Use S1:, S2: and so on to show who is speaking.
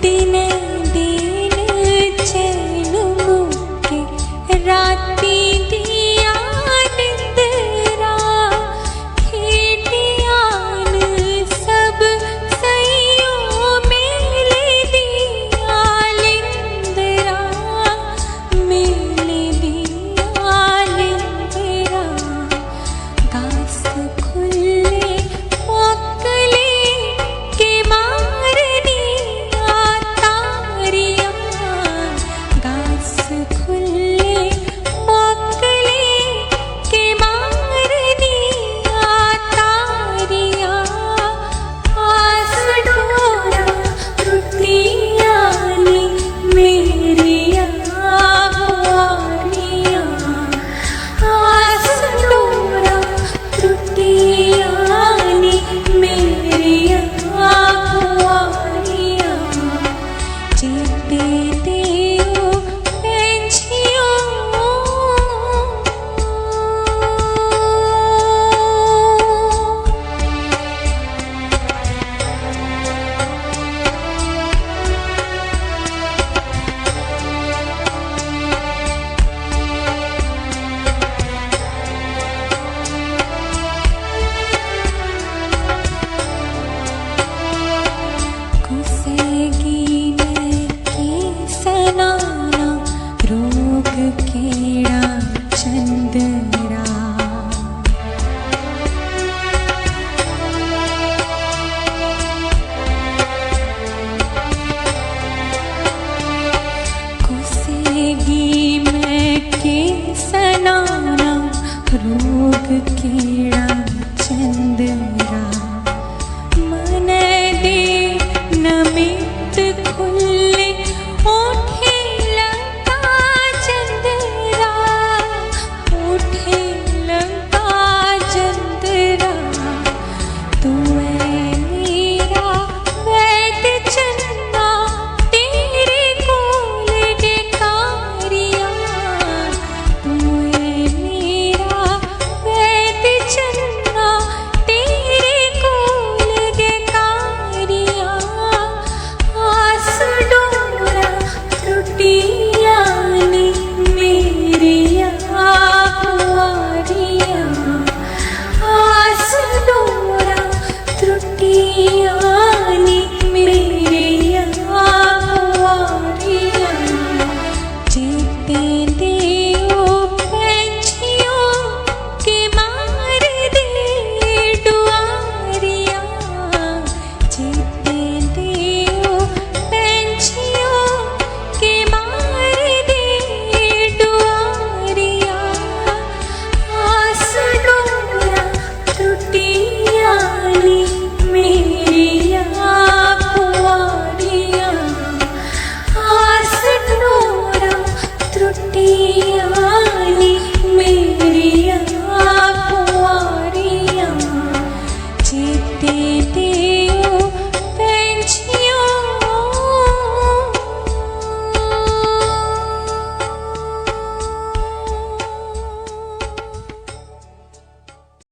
S1: दिन दिन चैन मुके राती दिया निंदरा खेटियान सब सैयों मेल दिया लिंदरा मेल दिया लिंदरा घास खुले मोकले के मार दिया तारिया घास खुले मोकले के मार दिया तारिया आस डोरा टूटिया नी मेरिया वारिया आस डोरा टूटिया नी मेरिया वारिया चेते देओ पेंछियों कुसेगी मैं की सनाना रोग केड़ा चंदरा कुसेगी मैं की सनाना रोग केड़ा चंदरा मन दे नमित खुले ओठे लंका चंदरा ओठे लंका चंदरा तू है मेरा वैद चन्ना तेरे कोल के कारिया तू है मेरा वैद चन्ना तेरे कोल के कारिया आस डोरा टूटिया नी मेरिया वारिया आस डोरा टूटिया नी मेरिया वारिया चेते देओ पेंछियों के मार दे डुआरिया चेते देओ पेंछियों के मार दे डुआरिया आस डोरा टूटिया नी मेरिया वारिया आस डोरा टूटिया